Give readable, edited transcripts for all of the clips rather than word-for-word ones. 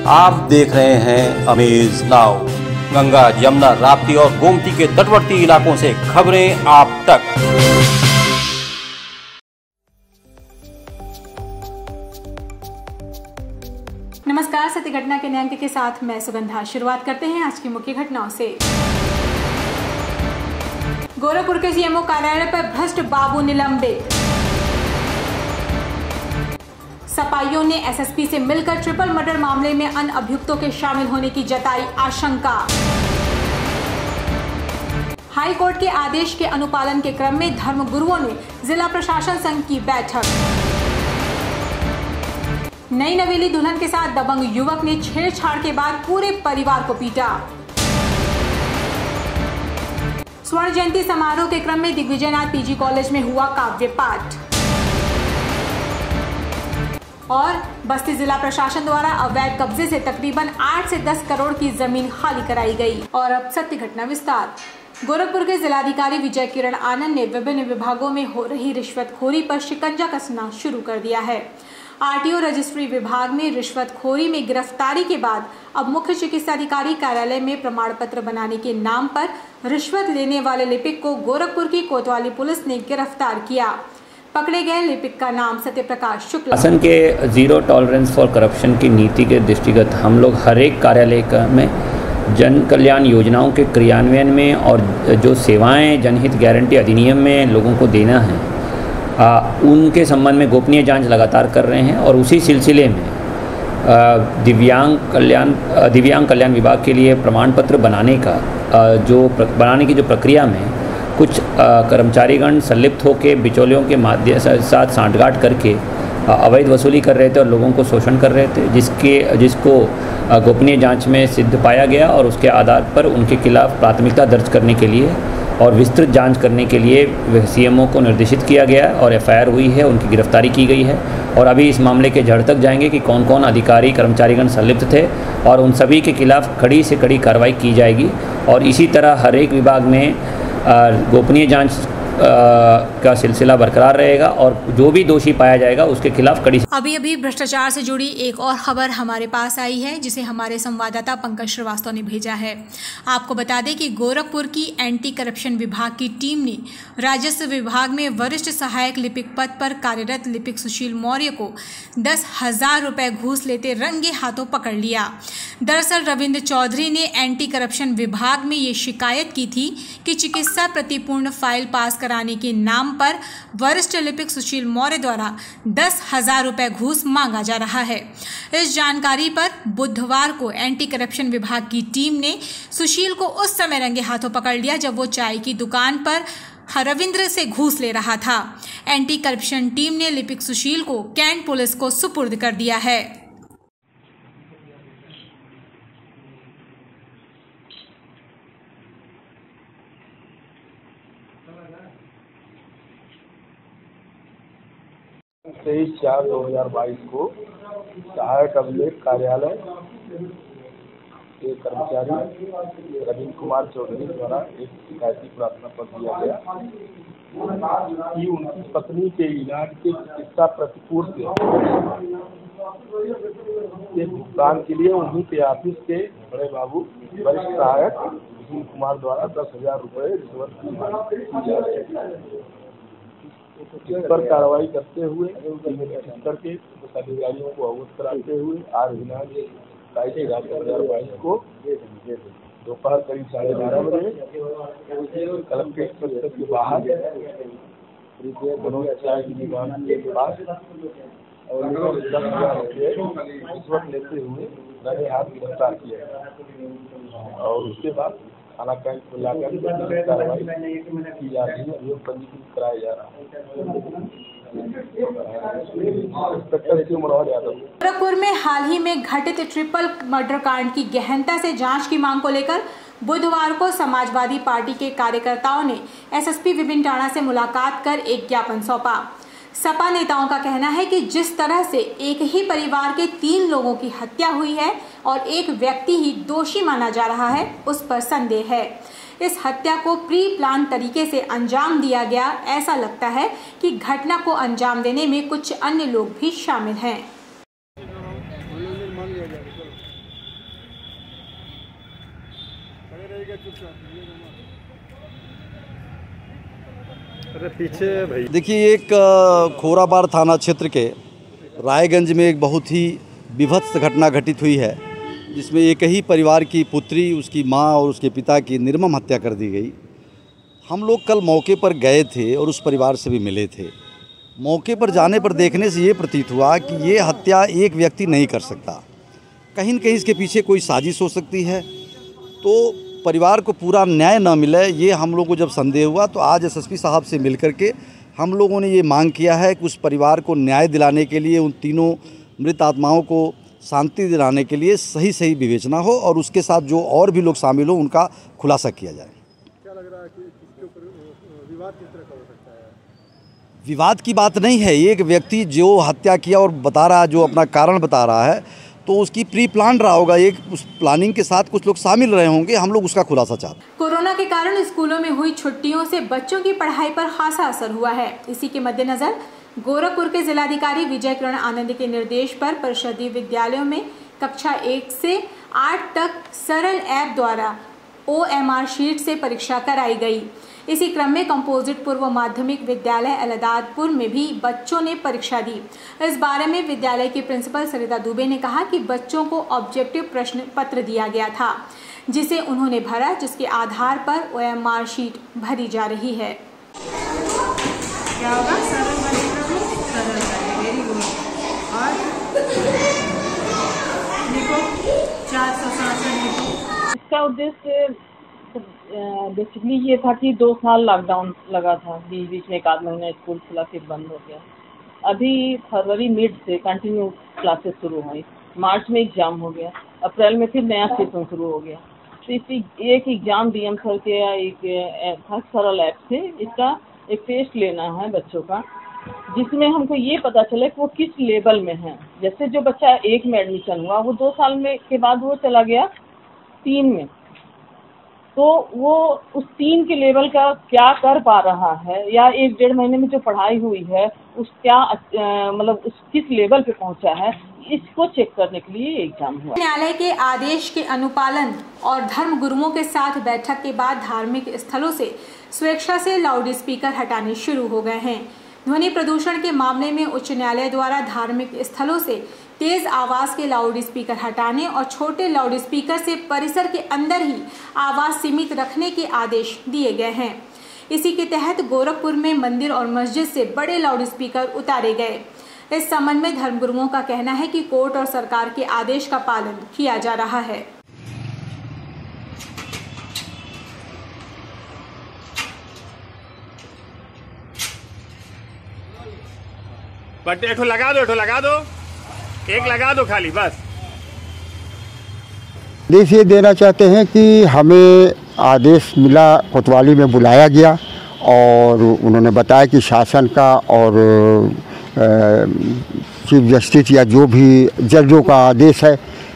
आप देख रहे हैं अमेज नाउ। गंगा, यमुना, राप्ती और गोमती के तटवर्ती इलाकों से खबरें आप तक। नमस्कार, सत्य घटना के नए अंक के साथ मैं सुगंधा। शुरुआत करते हैं आज की मुख्य घटनाओं से। गोरखपुर के सीएमओ कार्यालय पर भ्रष्ट बाबू निलंबित। सपाइयों ने एसएसपी से मिलकर ट्रिपल मर्डर मामले में अन्य अभियुक्तों के शामिल होने की जताई आशंका। हाई कोर्ट के आदेश के अनुपालन के क्रम में धर्मगुरुओं ने जिला प्रशासन संघ की बैठक। नई नवेली दुल्हन के साथ दबंग युवक ने छेड़छाड़ के बाद पूरे परिवार को पीटा। स्वर्ण जयंती समारोह के क्रम में दिग्विजयनाथ पीजी कॉलेज में हुआ काव्य पाठ। और बस्ती जिला प्रशासन द्वारा अवैध कब्जे से तकरीबन 8 से 10 करोड़ की जमीन खाली कराई गई। और अब सत्य घटना विस्तार। गोरखपुर के जिलाधिकारी विजय किरण आनंद ने विभिन्न विभागों में हो रही रिश्वतखोरी पर शिकंजा कसना शुरू कर दिया है। आरटीओ रजिस्ट्री विभाग में रिश्वतखोरी में गिरफ्तारी के बाद अब मुख्य चिकित्साधिकारी कार्यालय में प्रमाण पत्र बनाने के नाम पर रिश्वत लेने वाले लिपिक को गोरखपुर की कोतवाली पुलिस ने गिरफ्तार किया। पकड़े गए लिपिक का नाम सत्यप्रकाश शुक्ला। शासन के जीरो टॉलरेंस फॉर करप्शन की नीति के दृष्टिगत हम लोग हर एक कार्यालय में जन कल्याण योजनाओं के क्रियान्वयन में और जो सेवाएं जनहित गारंटी अधिनियम में लोगों को देना है उनके संबंध में गोपनीय जांच लगातार कर रहे हैं। और उसी सिलसिले में दिव्यांग कल्याण विभाग के लिए प्रमाण पत्र बनाने की जो प्रक्रिया में कुछ कर्मचारीगण संलिप्त होकर बिचौलियों के माध्यम साथ सांठगांठ करके अवैध वसूली कर रहे थे और लोगों को शोषण कर रहे थे, जिसको गोपनीय जांच में सिद्ध पाया गया और उसके आधार पर उनके खिलाफ प्राथमिकता दर्ज करने के लिए और विस्तृत जांच करने के लिए सीएमओ को निर्देशित किया गया और एफआईआर हुई है, उनकी गिरफ्तारी की गई है। और अभी इस मामले के जड़ तक जाएंगे कि कौन कौन अधिकारी कर्मचारीगण संलिप्त थे और उन सभी के खिलाफ कड़ी से कड़ी कार्रवाई की जाएगी। और इसी तरह हर एक विभाग में गोपनीय जांच का सिलसिला बरकरार रहेगा और जो भी दोषी पाया जाएगा उसके खिलाफ कड़ी। अभी भ्रष्टाचार से जुड़ी एक और खबर हमारे पास आई है, जिसे हमारे संवाददाता पंकज श्रीवास्तव ने भेजा है। आपको बता दें कि गोरखपुर की एंटी करप्शन विभाग की टीम ने राजस्व विभाग में वरिष्ठ सहायक लिपिक पद पर कार्यरत लिपिक सुशील मौर्य को 10,000 रुपए घूस लेते रंगे हाथों पकड़ लिया। दरअसल रविंद्र चौधरी ने एंटी करप्शन विभाग में ये शिकायत की थी कि चिकित्सा प्रतिपूर्ण फाइल पास कराने के नाम पर वरिष्ठ लिपिक सुशील मौर्य द्वारा 10,000 रुपए घूस मांगा जा रहा है। इस जानकारी पर बुधवार को एंटी करप्शन विभाग की टीम ने सुशील को उस समय रंगे हाथों पकड़ लिया जब वो चाय की दुकान पर रविंद्र से घूस ले रहा था। एंटी करप्शन टीम ने लिपिक सुशील को कैंट पुलिस को सुपुर्द कर दिया है। 23/4/2022 को सहायक अभिलेख कार्यालय के कर्मचारी रविंद्र कुमार चौधरी द्वारा एक शिकायती प्रार्थना पत्र दिया गया कि उनकी पत्नी के इलाज के चिकित्सा प्रतिपूर्ति के भुगतान के लिए उन्हीं के ऑफिस के बड़े बाबू वरिष्ठ सहायक रविंद्र कुमार द्वारा 10,000 रुपये रिश्वत की मांग की जा रही है। इस पर कार्रवाई करते हुए करके अधिकारियों को अवगत कराते हुए आज दिनांक 22/4/2022 को दोपहर करीब 12:30 बजे कलेक्ट्रेट परिसर के बाहर चाय की दुकान के पास और 10,000 रुपये रिश्वत लेते हुए रंगे हाथ गिरफ्तार किया गया। और उसके बाद थाना कैंट को लाकर कार्रवाई की जा रही है, अभियोग पंजीकृत कराया जा रहा है। गोरखपुर में हाल ही में घटित ट्रिपल मर्डर कांड की गहनता से जांच की मांग को लेकर बुधवार को समाजवादी पार्टी के कार्यकर्ताओं ने एसएसपी विपिन टाणा से मुलाकात कर एक ज्ञापन सौंपा। सपा नेताओं का कहना है कि जिस तरह से एक ही परिवार के 3 लोगों की हत्या हुई है और एक व्यक्ति ही दोषी माना जा रहा है, उस पर संदेह है। इस हत्या को प्री प्लान तरीके से अंजाम दिया गया। ऐसा लगता है कि घटना को अंजाम देने में कुछ अन्य लोग भी शामिल हैं। अरे पीछे भाई। देखिए, एक खोराबार थाना क्षेत्र के रायगंज में एक बहुत ही विभत्स घटना घटित हुई है, जिसमें एक ही परिवार की पुत्री, उसकी मां और उसके पिता की निर्मम हत्या कर दी गई। हम लोग कल मौके पर गए थे और उस परिवार से भी मिले थे। मौके पर जाने पर देखने से ये प्रतीत हुआ कि ये हत्या एक व्यक्ति नहीं कर सकता, कहीं न कहीं इसके पीछे कोई साजिश हो सकती है। तो परिवार को पूरा न्याय न मिले, ये हम लोगों को जब संदेह हुआ तो आज एसएसपी साहब से मिल करके हम लोगों ने ये मांग किया है कि उस परिवार को न्याय दिलाने के लिए, उन तीनों मृत आत्माओं को शांति दिलाने के लिए सही विवेचना हो और उसके साथ जो और भी लोग शामिल हो उनका खुलासा किया जाए। क्या लग रहा है कि इसके ऊपर विवाद किस तरह का हो सकता है? विवाद की बात नहीं है। एक व्यक्ति जो हत्या किया और बता रहा है, जो अपना कारण बता रहा है, तो उसकी प्री प्लान रहा होगा। एक उस प्लानिंग के साथ कुछ लोग शामिल रहे होंगे। हम लोग उसका खुलासा चाहते हैं। कोरोना के कारण स्कूलों में हुई छुट्टियों से बच्चों की पढ़ाई पर खासा असर हुआ है। इसी के मद्देनजर गोरखपुर के जिलाधिकारी विजय किरण आनंद के निर्देश पर परिषदीय विद्यालयों में कक्षा 1 से 8 तक सरल ऐप द्वारा OMR शीट से परीक्षा कराई गई। इसी क्रम में कंपोजिट पूर्व माध्यमिक विद्यालय अलदादपुर में भी बच्चों ने परीक्षा दी। इस बारे में विद्यालय की प्रिंसिपल सरिता दुबे ने कहा कि बच्चों को ऑब्जेक्टिव प्रश्न पत्र दिया गया था, जिसे उन्होंने भरा, जिसके आधार पर OMR शीट भरी जा रही है। क्या होगा? Very good. और देखो 467 लिखो। इसका उद्देश्य बेसिकली ये था कि 2 साल लॉकडाउन लगा था, बीच में 1 आध महीना स्कूल खुला फिर बंद हो गया। अभी फरवरी मिड से कंटिन्यू क्लासेस शुरू हुई, मार्च में एग्ज़ाम हो गया, अप्रैल में फिर नया सेशन शुरू हो गया। तो इस एक एग्ज़ाम डीएम सर के एक था सरल ऐप से, इसका एक टेस्ट लेना है बच्चों का, जिसमें हमको ये पता चला कि वो किस लेवल में है। जैसे जो बच्चा 1 में एडमिशन हुआ, वो 2 साल में के बाद वो चला गया 3 में, तो वो उस 3 के लेवल का क्या कर पा रहा है, या 1-1.5 महीने में जो पढ़ाई हुई है उस क्या मतलब उस किस लेवल पे पहुंचा है, इसको चेक करने के लिए एग्जाम हुआ। न्यायालय के आदेश के अनुपालन और धर्म गुरुओं के साथ बैठक के बाद धार्मिक स्थलों से स्वेच्छा से लाउड स्पीकर हटाने शुरू हो गए हैं। ध्वनि प्रदूषण के मामले में उच्च न्यायालय द्वारा धार्मिक स्थलों से तेज आवाज के लाउड स्पीकर हटाने और छोटे लाउड स्पीकर से परिसर के अंदर ही आवाज सीमित रखने के आदेश दिए गए हैं। इसी के तहत गोरखपुर में मंदिर और मस्जिद से बड़े लाउड स्पीकर उतारे गए। इस संबंध में धर्मगुरुओं का कहना है कि कोर्ट और सरकार के आदेश का पालन किया जा रहा है। बट एठो लगा दो, एक लगा दो खाली बस। आदेश ये देना चाहते हैं कि हमें आदेश मिला, कोतवाली में बुलाया गया और उन्होंने बताया कि शासन का और चीफ जस्टिस या जो भी जजों का आदेश है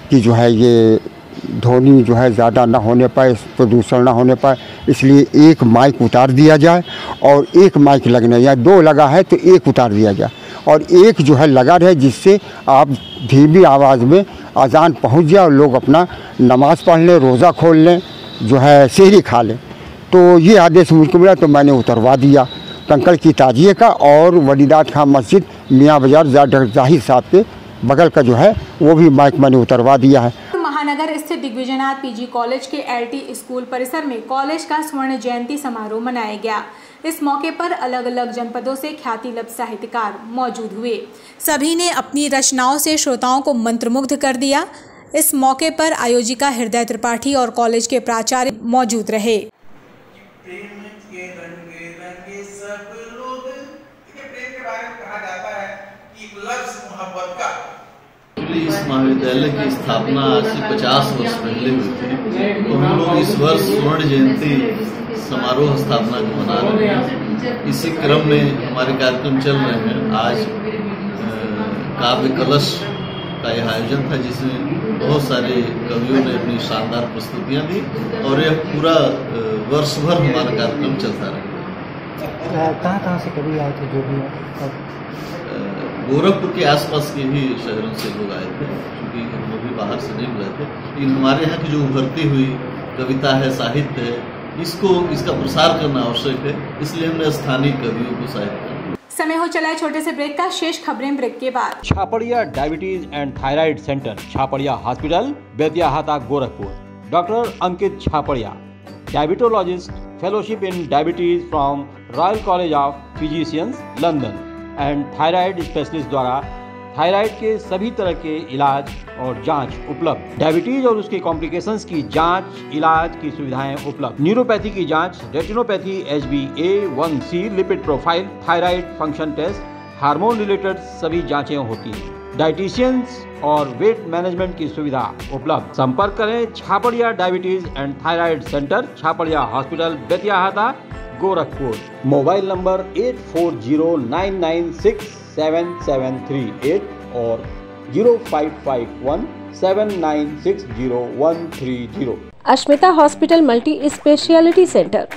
कि जो है ये ध्वनि जो है ज़्यादा ना होने पाए, प्रदूषण ना होने पाए, इसलिए एक माइक उतार दिया जाए और एक माइक लगने, या 2 लगा है तो एक उतार दिया जाए और एक जो है लगा रहे, जिससे आप धीमी आवाज़ में अजान पहुंच जाए और लोग अपना नमाज पढ़ लें, रोज़ा खोल लें, जो है सहरी खा लें। तो ये आदेश मुझको मिला तो मैंने उतरवा दिया कंकड़ की ताजिए का, और वलीनाथ खां मस्जिद मियाँ बाज़ार जाहिर साहब के बगल का जो है वो भी माइक मैंने उतरवा दिया है। महानगर स्थित दिग्विजयनाथ पीजी कॉलेज के LT स्कूल परिसर में कॉलेज का स्वर्ण जयंती समारोह मनाया गया। इस मौके पर अलग अलग जनपदों से ख्याति लब्ध साहित्यकार मौजूद हुए। सभी ने अपनी रचनाओं से श्रोताओं को मंत्रमुग्ध कर दिया। इस मौके पर आयोजिका हृदय त्रिपाठी और कॉलेज के प्राचार्य मौजूद रहे। इस महाविद्यालय की स्थापना आज से 50 वर्ष पहले हुई थी, तो हम लोग इस वर्ष स्वर्ण जयंती समारोह स्थापना को मना रहे हैं। इसी क्रम में हमारे कार्यक्रम चल रहे हैं। आज काव्य कलश का यह आयोजन था, जिसमें बहुत सारे कवियों ने अपनी शानदार प्रस्तुतियां दी और यह पूरा वर्ष भर हमारा कार्यक्रम चलता रहा। कहाँ से कवि आए थे? जो भी गोरखपुर के आसपास के ही शहरों से लोग आए थे, क्योंकि हम लोग भी बाहर से नहीं गए थे। लेकिन हमारे यहाँ की जो उभरती हुई कविता है, साहित्य है, इसका प्रसार करना आवश्यक है। इसलिए हमने स्थानीय कवियों को साहित्य। समय हो चला है छोटे से ब्रेक का। शेष खबरें ब्रेक के बाद। Chhapadia diabetes and thyroid centre, Chhapariya hospital, Betiahata, Gorakhpur. Doctor Ankit Chhapadia, diabetologist, fellowship in diabetes from royal college of physicians, London and thyroid specialist द्वारा थायराइड के सभी तरह के इलाज और जांच उपलब्ध। डायबिटीज और उसके कॉम्प्लिकेशंस की जांच, इलाज की सुविधाएं उपलब्ध। न्यूरोपैथी की जांच, retinopathy, HbA1c, lipid profile, thyroid function test, hormone related सभी जांचें होती हैं। डाइटिशियंस और वेट मैनेजमेंट की सुविधा उपलब्ध। संपर्क करें Chhapadiya diabetes and thyroid centre, Chhapariya hospital, Betiahata, Gorakhpur. Mobile number 8409967738 और 05517960 Ashmita hospital multi speciality centre,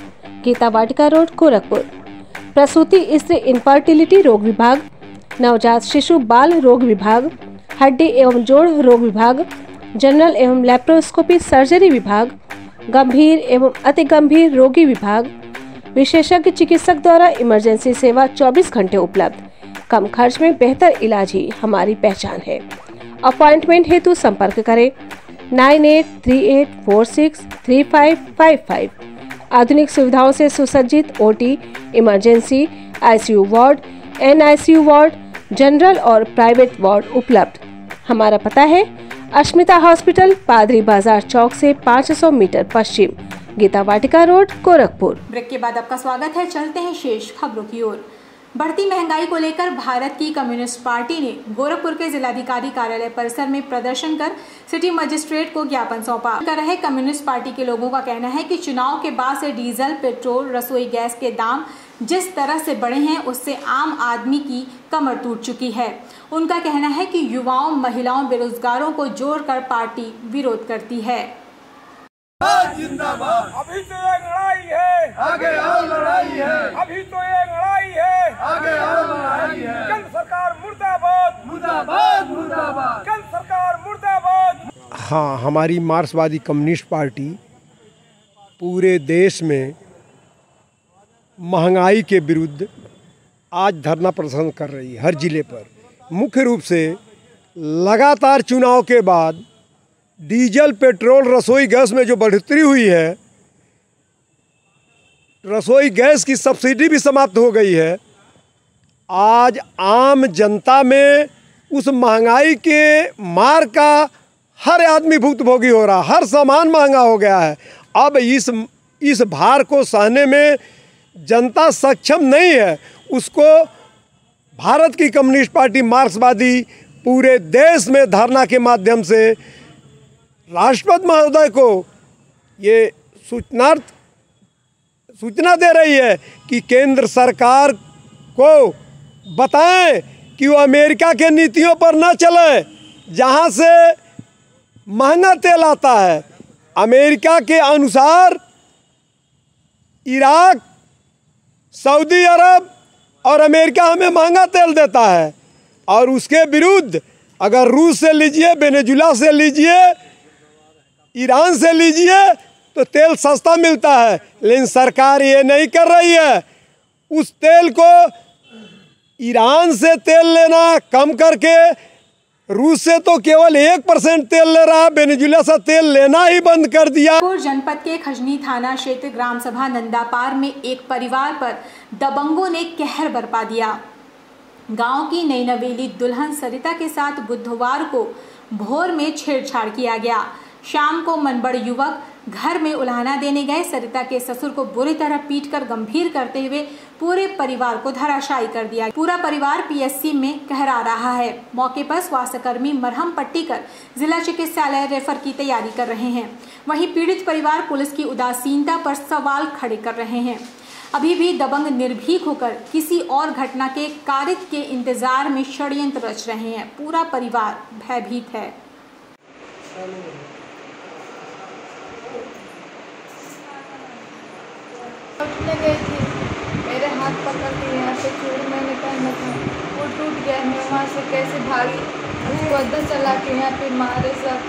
Geeta Vatika road, Gorakhpur. प्रसूति, स्त्री इनफर्टिलिटी रोग विभाग, नवजात शिशु बाल रोग विभाग, हड्डी एवं जोड़ रोग विभाग, जनरल एवं लैप्रोस्कोपी सर्जरी विभाग, गंभीर एवं अति गंभीर रोगी विभाग, विशेषज्ञ चिकित्सक द्वारा इमरजेंसी सेवा 24 घंटे उपलब्ध। कम खर्च में बेहतर इलाज ही हमारी पहचान है। अपॉइंटमेंट हेतु संपर्क करें 9838463555। आधुनिक सुविधाओं से सुसज्जित OT, emergency, ICU ward, NICU ward, general और प्राइवेट वार्ड उपलब्ध। हमारा पता है अश्मिता हॉस्पिटल, पादरी बाजार चौक से 500 मीटर पश्चिम, गीता वाटिका रोड, गोरखपुर। ब्रेक के बाद आपका स्वागत है। चलते हैं शेष खबरों की ओर। बढ़ती महंगाई को लेकर भारत की कम्युनिस्ट पार्टी ने गोरखपुर के जिलाधिकारी कार्यालय परिसर में प्रदर्शन कर सिटी मजिस्ट्रेट को ज्ञापन सौंपा। कर रहे कम्युनिस्ट पार्टी के लोगों का कहना है कि चुनाव के बाद से डीजल, पेट्रोल, रसोई गैस के दाम जिस तरह से बढ़े हैं उससे आम आदमी की कमर टूट चुकी है। उनका कहना है कि युवाओं, महिलाओं, बेरोजगारों को जोड़कर पार्टी विरोध करती है। जिंदाबाद। अभी तो ये लड़ाई है, आगे और लड़ाई है। अभी तो ये लड़ाई है, आगे और लड़ाई है। केंद्र सरकार मुर्दाबाद, मुर्दाबाद, मुर्दाबाद। केंद्र सरकार मुर्दाबाद। हाँ, हमारी मार्क्सवादी कम्युनिस्ट पार्टी पूरे देश में महंगाई के विरुद्ध आज धरना प्रदर्शन कर रही है हर जिले पर। मुख्य रूप से लगातार चुनाव के बाद डीजल, पेट्रोल, रसोई गैस में जो बढ़ोतरी हुई है, रसोई गैस की सब्सिडी भी समाप्त हो गई है। आज आम जनता में उस महंगाई के मार का हर आदमी भुक्तभोगी हो रहा, हर सामान महंगा हो गया है। अब इस भार को सहने में जनता सक्षम नहीं है। उसको भारत की कम्युनिस्ट पार्टी मार्क्सवादी पूरे देश में धरना के माध्यम से राष्ट्रपति महोदय को ये सूचना दे रही है कि केंद्र सरकार को बताएं कि वो अमेरिका के नीतियों पर न चले, जहां से महंगा तेल आता है। अमेरिका के अनुसार इराक, सऊदी अरब और अमेरिका हमें महंगा तेल देता है, और उसके विरुद्ध अगर रूस से लीजिए, वेनेजुला से लीजिए, ईरान से लीजिए तो तेल सस्ता मिलता है। लेकिन सरकार ये नहीं कर रही है। उस तेल को ईरान से तेल लेना कम करके रूस से तो केवल 1% तेल ले रहा है, वेनेजुला से तेल लेना ही बंद कर दिया। जनपद के खजनी थाना क्षेत्र ग्राम सभा नंदापार में एक परिवार पर दबंगों ने कहर बरपा दिया। गांव की नई नवेली दुल्हन सरिता के साथ बुधवार को भोर में छेड़छाड़ किया गया। शाम को मनबड़ युवक घर में उल्हाना देने गए। सरिता के ससुर को बुरी तरह पीटकर गंभीर करते हुए पूरे परिवार को धराशायी कर दिया। पूरा परिवार PSC में कहरा रहा है। मौके पर स्वास्थ्यकर्मी मरहम पट्टी कर जिला चिकित्सालय रेफर की तैयारी कर रहे हैं। वहीं पीड़ित परिवार पुलिस की उदासीनता पर सवाल खड़े कर रहे हैं। अभी भी दबंग निर्भीक होकर किसी और घटना के कारित के इंतजार में षड्यंत्र रच रहे हैं। पूरा परिवार भयभीत है। उठने गई थी, मेरे हाथ पकड़ के यहाँ से चूड़ी मैंने पहना था, वो टूट गया। मैं वहाँ से कैसे भागी, उसको अद्दर चला के यहाँ पे मारे सब,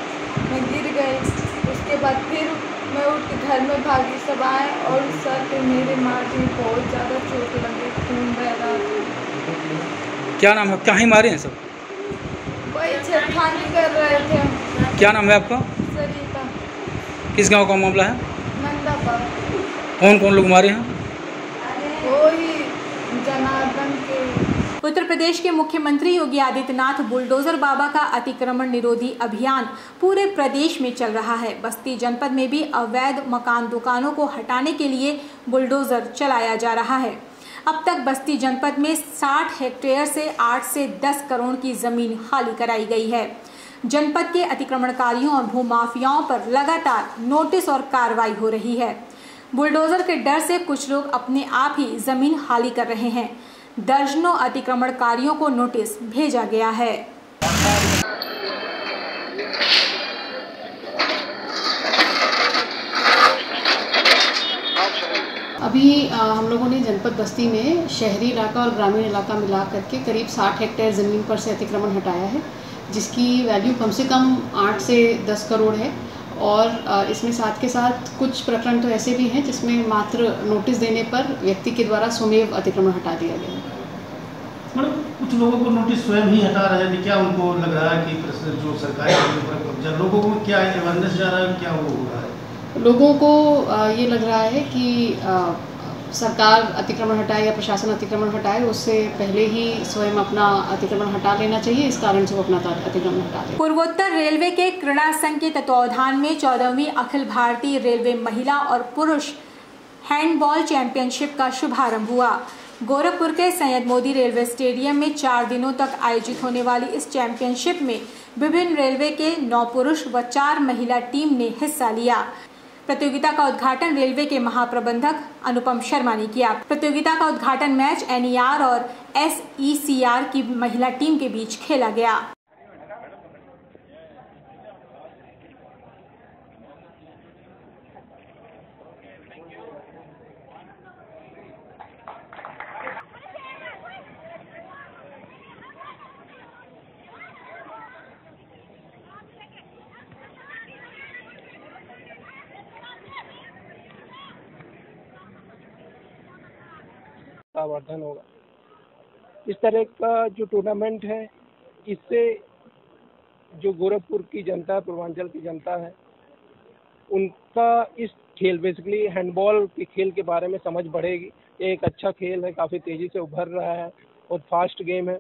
मैं गिर गई। उसके बाद फिर मैं उठ के घर में भागी, सब आए और सर पे मेरे मार दी, बहुत ज़्यादा चोट लगी, खून बह रहा था। क्या नाम है, क्या ही मारे हैं सब? वही छेड़खानी कर रहे थे। क्या नाम है आपका? सरिता। किस गांव का मामला है? नंदापा। कौन कौन लोग मारे हैं? वही जनार्दन के। उत्तर प्रदेश के मुख्यमंत्री योगी आदित्यनाथ बुलडोजर बाबा का अतिक्रमण निरोधी अभियान पूरे प्रदेश में चल रहा है। बस्ती जनपद में भी अवैध मकान दुकानों को हटाने के लिए बुलडोजर चलाया जा रहा है। अब तक बस्ती जनपद में 60 हेक्टेयर से 8 से 10 करोड़ की जमीन खाली कराई गई है। जनपद के अतिक्रमणकारियों और भूमाफियाओं पर लगातार नोटिस और कार्रवाई हो रही है। बुलडोजर के डर से कुछ लोग अपने आप ही जमीन खाली कर रहे हैं। दर्जनों अतिक्रमणकारियों को नोटिस भेजा गया है। अभी हम लोगों ने जनपद बस्ती में शहरी इलाका और ग्रामीण इलाका मिला करके करीब 60 हेक्टेयर ज़मीन पर से अतिक्रमण हटाया है, जिसकी वैल्यू कम से कम 8 से 10 करोड़ है। और इसमें साथ के साथ कुछ प्रकरण तो ऐसे भी हैं जिसमें मात्र नोटिस देने पर व्यक्ति के द्वारा स्वयं अतिक्रमण हटा दिया गया है। मैडम, कुछ लोगों को नोटिस स्वयं ही हटा रहे हैं, क्या उनको लग रहा है कि जो सरकारी लोगों को क्या अवेयरनेस जा रहा है, क्या वो हो रहा है? लोगों को ये लग रहा है कि सरकार अतिक्रमण हटाए या प्रशासन अतिक्रमण हटाए, उससे पहले ही स्वयं अपना अतिक्रमण हटा लेना चाहिए। इस कारण से वो अपना अतिक्रमण हटा ले। पूर्वोत्तर रेलवे के क्रीड़ा संघ के तत्वावधान में 14वीं अखिल भारतीय रेलवे महिला और पुरुष हैंडबॉल चैंपियनशिप का शुभारंभ हुआ। गोरखपुर के सैयद मोदी रेलवे स्टेडियम में 4 दिनों तक आयोजित होने वाली इस चैंपियनशिप में विभिन्न रेलवे के 9 पुरुष व 4 महिला टीम ने हिस्सा लिया। प्रतियोगिता का उद्घाटन रेलवे के महाप्रबंधक अनुपम शर्मा ने किया। प्रतियोगिता का उद्घाटन मैच NER और SECR की महिला टीम के बीच खेला गया। वर्धन होगा। इस तरह का जो टूर्नामेंट है, इससे जो गोरखपुर की जनता है, पूर्वांचल की जनता है, उनका इस खेल बेसिकली हैंडबॉल के खेल के बारे में समझ बढ़ेगी। ये एक अच्छा खेल है, काफ़ी तेज़ी से उभर रहा है, बहुत फास्ट गेम है।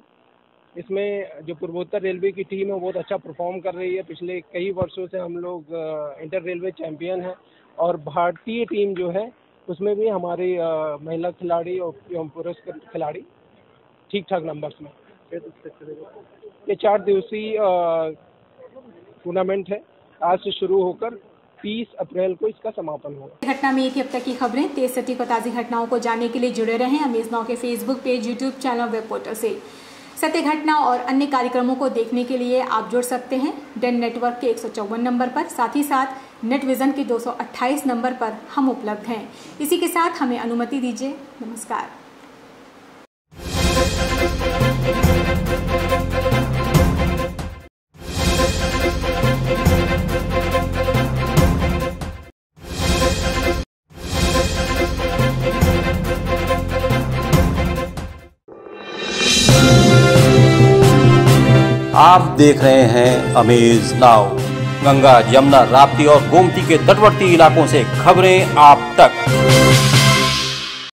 इसमें जो पूर्वोत्तर रेलवे की टीम है वो बहुत अच्छा परफॉर्म कर रही है। पिछले कई वर्षों से हम लोग इंटर रेलवे चैंपियन हैं और भारतीय टीम जो है उसमें भी हमारी महिला खिलाड़ी और पुरुष खिलाड़ी ठीक ठाक नंबर्स में। ये 4 दिवसीय टूर्नामेंट है। आज से शुरू होकर 30 अप्रैल को इसका समापन होगा। घटना में एक अब तक की खबरें, तेज सटीक और ताज़ी घटनाओं को जानने के लिए जुड़े रहें अमेज नाउ के Facebook page, YouTube channel, web portal से। सत्य घटना और अन्य कार्यक्रमों को देखने के लिए आप जुड़ सकते हैं डेन नेटवर्क के 154 नंबर पर। साथ ही साथ नेट विजन के 228 नंबर पर हम उपलब्ध हैं। इसी के साथ हमें अनुमति दीजिए। नमस्कार। आप देख रहे हैं अमेज नाउ। गंगा, यमुना, राप्ती और गोमती के तटवर्ती इलाकों से खबरें आप तक।